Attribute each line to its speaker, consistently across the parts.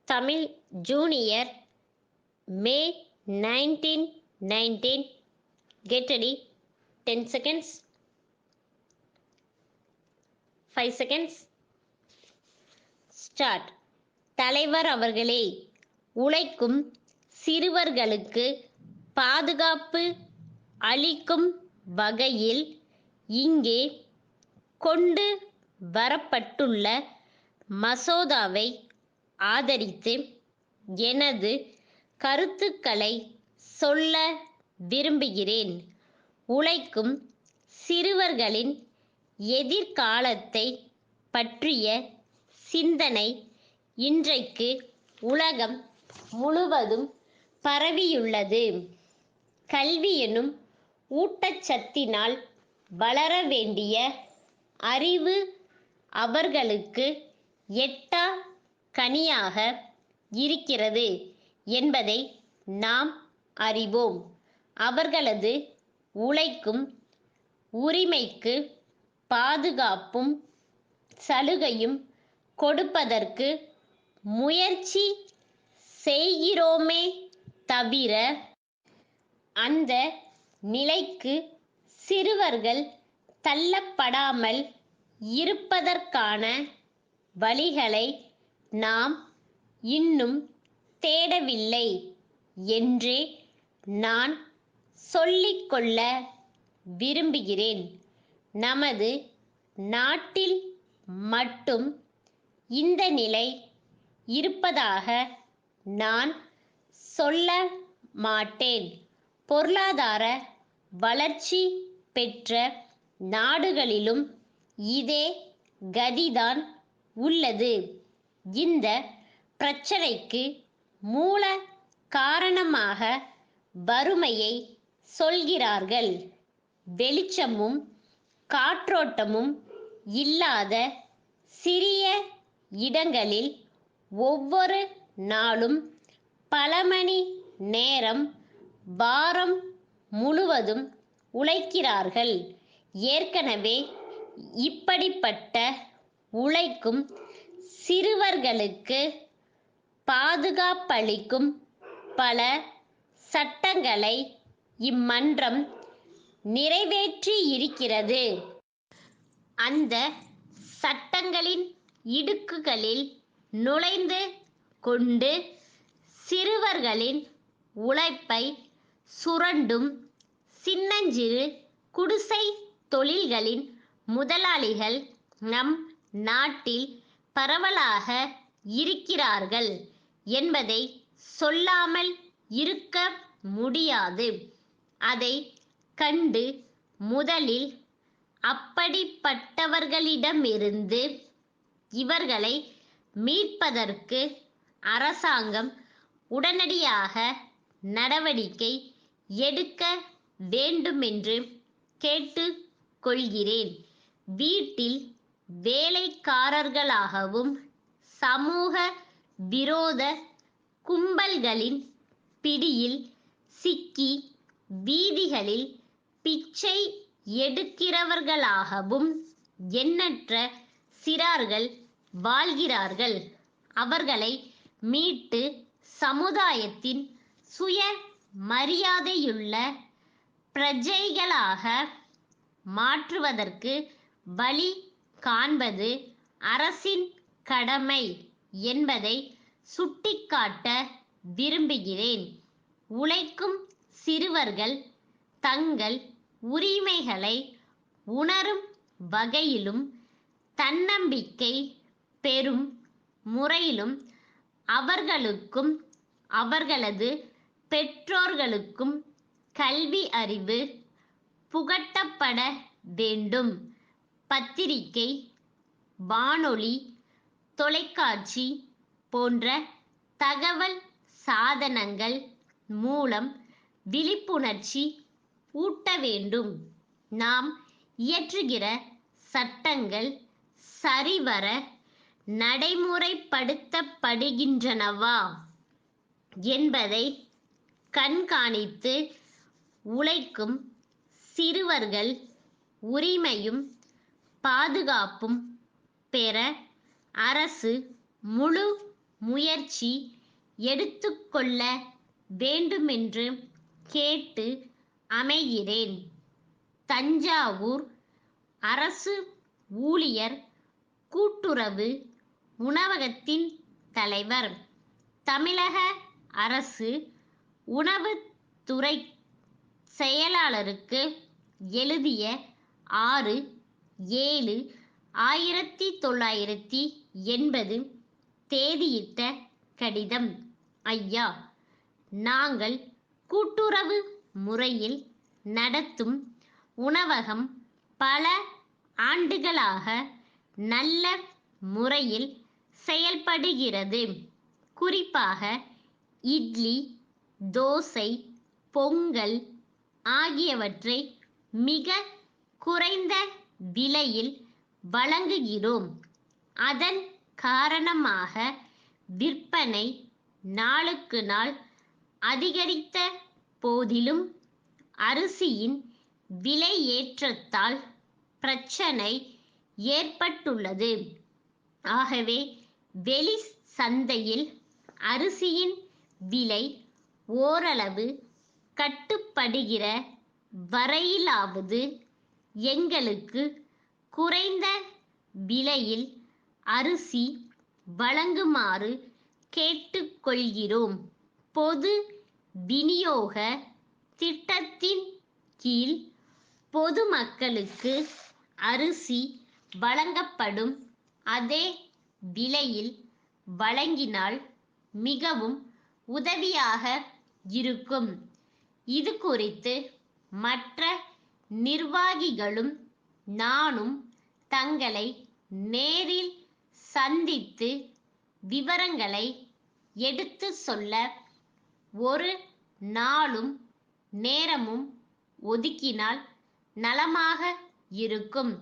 Speaker 1: Tamil junior May 1919. Get ready. 10 seconds. 5 seconds. Start. தலைவர் அவர்களே, உழைக்கும் சிறுவர்களுக்கு பாதுகாப்பு அளிக்கும் வகையில் இங்கே கொண்டு வரப்பட்டுள்ள மசோதாவை ஆதரித்து எனது கருத்துக்களை சொல்ல விரும்புகிறேன். உழைக்கும் சிறுவர்களின் எதிர்காலத்தை பற்றிய சிந்தனை இன்றைக்கு உலகம் முழுவதும் பரவியுள்ளது. கல்வி எனும் ஊட்டச்சத்தினால் வளர வேண்டிய அறிவு அவர்களுக்கு எட்டா கனியாக இருக்கிறது என்பதை நாம் அறிவோம். அவர்களது உழைக்கும் உரிமைக்கு பாதுகாப்பும் சலுகையும் கொடுப்பதற்கு முயற்சி செய்கிறோமே தவிர அந்த நிலைக்கு சிறுவர்கள் தள்ளப்படாமல் இருப்பதற்கான வழிகளை நாம் இன்னும் தேடவில்லை என்றே நான் சொல்லிக்கொள்ள விரும்புகிறேன். நமது நாட்டில் மட்டும் இந்த நிலை இருப்பதாக நான் சொல்ல மாட்டேன். பொருளாதார வளர்ச்சி பெற்ற நாடுகளிலும் இதே கதிதான் உள்ளது. இந்த பிரச்சனைக்கு மூல காரணமாக வறுமையை சொல்கிறார்கள். வெளிச்சமும் காற்றோட்டமும் இல்லாத சிறிய இடங்களில் ஒவ்வொரு நாளும் பல மணி நேரம் வாரம் முழுவதும் உழைக்கிறார்கள். ஏற்கனவே இப்படிப்பட்ட உழைக்கும் சிறுவர்களுக்கு பாதுகாப்பளிக்கும் பல சட்டங்களை இம்மன்றம் நிறைவேற்றியிருக்கிறது. அந்த சட்டங்களின் இடுக்குகளில் நுழைந்து கொண்டு சிறுவர்களின் உழைப்பை சுரண்டும் சின்னஞ்சிறு குடிசை தொழில்களின் முதலாளிகள் நம் நாட்டில் பரவலாக இருக்கிறார்கள் என்பதை சொல்லாமல் இருக்க முடியாது. அதை கண்டு முதலில் அப்படிப்பட்டவர்களிடமிருந்து இவர்களை மீட்பதற்கு அரசாங்கம் உடனடியாக நடவடிக்கை எடுக்க வேண்டுமென்று கேட்டுக் கொள்கிறேன். வீட்டில் வேலைக்காரர்களாகவும் சமூக விரோத கும்பல்களின் பிடியில் சிக்கி வீதிகளில் பிச்சை எடுக்கிறவர்களாகவும் எண்ணற்ற சிறார்கள் வாழ்கிறார்கள். அவர்களை மீட்டு சமுதாயத்தின் சுய மரியாதையுள்ள பிரஜைகளாக மாற்றுவதற்கு வழி காண்பது அரசின் கடமை என்பதை சுட்டிக்காட்ட விரும்புகிறேன். உழைக்கும் சிறுவர்கள் தங்கள் உரிமைகளை உணரும் வகையிலும் தன்னம்பிக்கை பெறும் முறையிலும் அவர்களுக்கும் அவர்களது பெற்றோர்களுக்கும் கல்வி அறிவு புகட்டப்பட வேண்டும். பத்திரிகை, வானொலி, தொலைக்காட்சி போன்ற தகவல் சாதனங்கள் மூலம் விழிப்புணர்ச்சி ஊட்ட வேண்டும். நாம் இயற்றுகிற சட்டங்கள் சரிவர நடைமுறைப்படுத்தப்படுகின்றனவா என்பதை கண்காணித்து உழைக்கும் சிறுவர்கள் உரிமையும் பாதுகாப்பும் பெற அரசு முழு முயற்சி எடுத்துக்கொள்ள வேண்டுமென்று கேட்டு அமைகிறேன். தஞ்சாவூர் அரசு ஊழியர் கூட்டுறவு உணவகத்தின் தலைவர். தமிழக அரசு உணவுத்துறை செயலாளருக்கு எழுதிய 6/7/1980 தேதியிட்ட கடிதம். ஐயா, நாங்கள் கூட்டுறவு முறையில் நடத்தும் உணவகம் பல ஆண்டுகளாக நல்ல முறையில் செயல்படுகிறது. குறிப்பாக இட்லி, தோசை, பொங்கல் ஆகியவற்றை மிக குறைந்த விலையில் வழங்குகிறோம். அதன் காரணமாக விற்பனை நாளுக்கு நாள் அதிகரித்த போதிலும் அரிசியின் விலையேற்றத்தால் பிரச்சனை ஏற்பட்டுள்ளது. ஆகவே வெளி சந்தையில் அரிசியின் விலை ஓரளவு கட்டுப்படுகிற வரையிலாவது எங்களுக்கு குறைந்த விலையில் அரிசி வழங்குமாறு கேட்டுக்கொள்கிறோம். பொது விநியோக திட்டத்தின் கீழ் பொதுமக்களுக்கு அரிசி வழங்கப்படும் அதே விலையில் வழங்கினால் மிகவும் உதவியாக இருக்கும். இது குறித்து மற்ற நிர்வாகிகளும் நானும் தங்களை நேரில் சந்தித்து விவரங்களை எடுத்து சொல்ல ஒரு நாளும் நேரமும் ஒதுக்கினால் நலமாக இருக்கும்.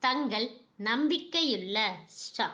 Speaker 1: தங்கள் நம்பிக்கையுள்ள ஸ்டா.